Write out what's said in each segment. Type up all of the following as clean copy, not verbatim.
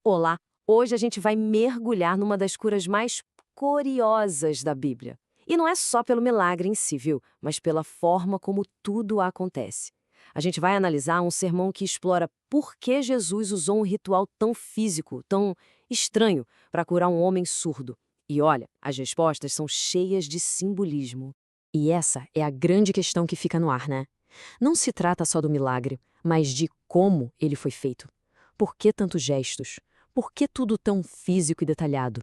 Olá! Hoje a gente vai mergulhar numa das curas mais curiosas da Bíblia. E não é só pelo milagre em si, viu? Mas pela forma como tudo acontece. A gente vai analisar um sermão que explora por que Jesus usou um ritual tão físico, tão estranho, para curar um homem surdo. E olha, as respostas são cheias de simbolismo. E essa é a grande questão que fica no ar, né? Não se trata só do milagre, mas de como ele foi feito. Por que tantos gestos? Por que tudo tão físico e detalhado?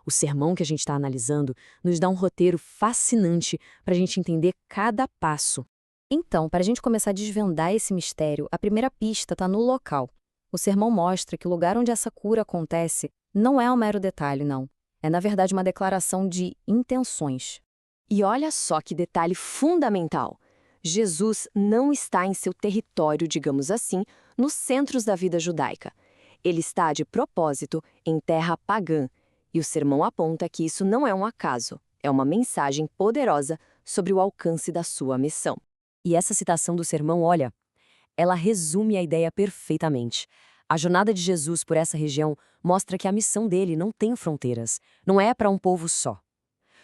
O sermão que a gente está analisando nos dá um roteiro fascinante para a gente entender cada passo. Então, para a gente começar a desvendar esse mistério, a primeira pista está no local. O sermão mostra que o lugar onde essa cura acontece não é um mero detalhe, não. É, na verdade, uma declaração de intenções. E olha só que detalhe fundamental. Jesus não está em seu território, digamos assim, nos centros da vida judaica. Ele está, de propósito, em terra pagã. E o sermão aponta que isso não é um acaso. É uma mensagem poderosa sobre o alcance da sua missão. E essa citação do sermão, olha, ela resume a ideia perfeitamente. A jornada de Jesus por essa região mostra que a missão dele não tem fronteiras, não é para um povo só.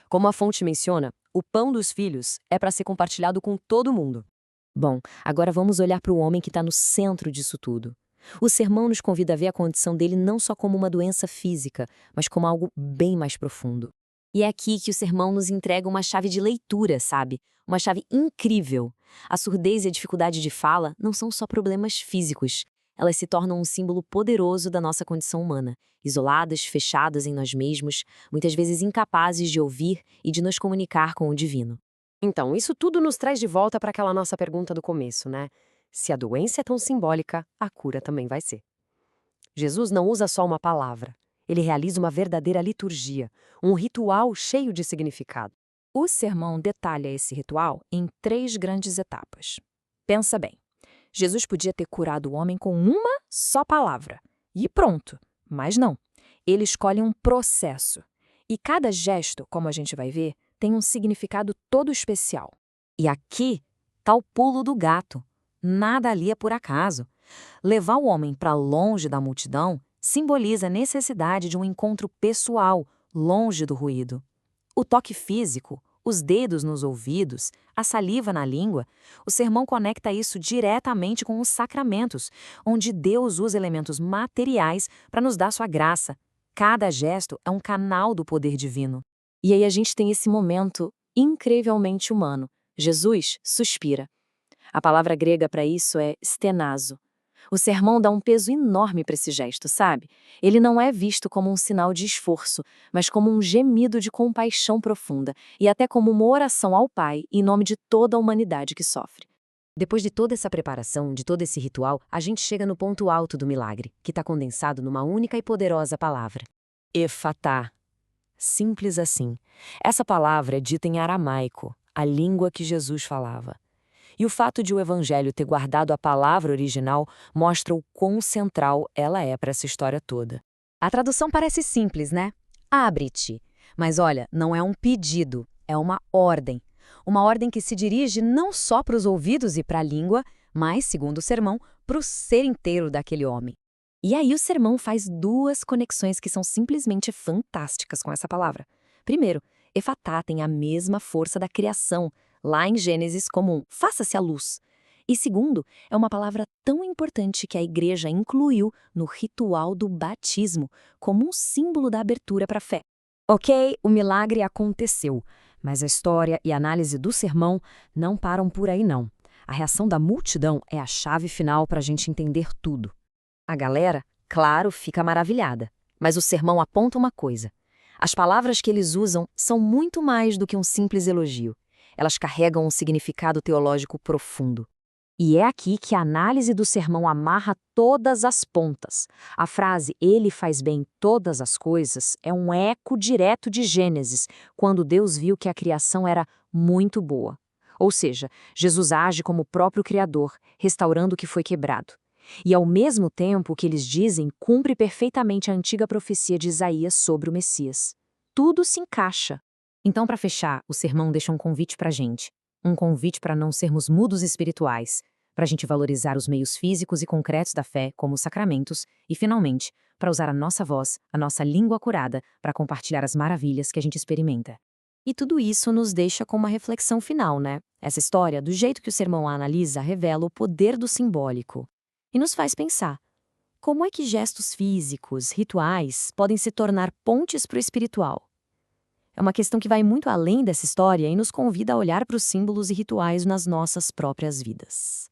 Como a fonte menciona, o pão dos filhos é para ser compartilhado com todo mundo. Bom, agora vamos olhar para o homem que está no centro disso tudo. O sermão nos convida a ver a condição dele não só como uma doença física, mas como algo bem mais profundo. E é aqui que o sermão nos entrega uma chave de leitura, sabe? Uma chave incrível. A surdez e a dificuldade de fala não são só problemas físicos. Elas se tornam um símbolo poderoso da nossa condição humana, isoladas, fechadas em nós mesmos, muitas vezes incapazes de ouvir e de nos comunicar com o divino. Então, isso tudo nos traz de volta para aquela nossa pergunta do começo, né? Se a doença é tão simbólica, a cura também vai ser. Jesus não usa só uma palavra. Ele realiza uma verdadeira liturgia, um ritual cheio de significado. O sermão detalha esse ritual em 3 grandes etapas. Pensa bem, Jesus podia ter curado o homem com uma só palavra. E pronto. Mas não. Ele escolhe um processo. E cada gesto, como a gente vai ver, tem um significado todo especial. E aqui está o pulo do gato. Nada ali é por acaso. Levar o homem para longe da multidão simboliza a necessidade de um encontro pessoal, longe do ruído. O toque físico, os dedos nos ouvidos, a saliva na língua, o sermão conecta isso diretamente com os sacramentos, onde Deus usa elementos materiais para nos dar sua graça. Cada gesto é um canal do poder divino. E aí a gente tem esse momento incrivelmente humano. Jesus suspira. A palavra grega para isso é stenazo. O sermão dá um peso enorme para esse gesto, sabe? Ele não é visto como um sinal de esforço, mas como um gemido de compaixão profunda e até como uma oração ao Pai em nome de toda a humanidade que sofre. Depois de toda essa preparação, de todo esse ritual, a gente chega no ponto alto do milagre, que está condensado numa única e poderosa palavra. Efatá. Simples assim. Essa palavra é dita em aramaico, a língua que Jesus falava. E o fato de o Evangelho ter guardado a palavra original mostra o quão central ela é para essa história toda. A tradução parece simples, né? Abre-te. Mas olha, não é um pedido, é uma ordem. Uma ordem que se dirige não só para os ouvidos e para a língua, mas, segundo o sermão, para o ser inteiro daquele homem. E aí o sermão faz 2 conexões que são simplesmente fantásticas com essa palavra. Primeiro, Efatá tem a mesma força da criação, lá em Gênesis como um faça-se a luz. E segundo, é uma palavra tão importante que a igreja incluiu no ritual do batismo, como um símbolo da abertura para a fé. Ok, o milagre aconteceu, mas a história e a análise do sermão não param por aí não. A reação da multidão é a chave final para a gente entender tudo. A galera, claro, fica maravilhada, mas o sermão aponta uma coisa. As palavras que eles usam são muito mais do que um simples elogio. Elas carregam um significado teológico profundo. E é aqui que a análise do sermão amarra todas as pontas. A frase "Ele faz bem todas as coisas" é um eco direto de Gênesis, quando Deus viu que a criação era muito boa. Ou seja, Jesus age como o próprio Criador, restaurando o que foi quebrado. E ao mesmo tempo, o que eles dizem cumpre perfeitamente a antiga profecia de Isaías sobre o Messias. Tudo se encaixa. Então, para fechar, o sermão deixa um convite para a gente. Um convite para não sermos mudos espirituais, para a gente valorizar os meios físicos e concretos da fé, como os sacramentos, e, finalmente, para usar a nossa voz, a nossa língua curada, para compartilhar as maravilhas que a gente experimenta. E tudo isso nos deixa com uma reflexão final, né? Essa história, do jeito que o sermão a analisa, revela o poder do simbólico. E nos faz pensar, como é que gestos físicos, rituais, podem se tornar pontes para o espiritual? É uma questão que vai muito além dessa história e nos convida a olhar para os símbolos e rituais nas nossas próprias vidas.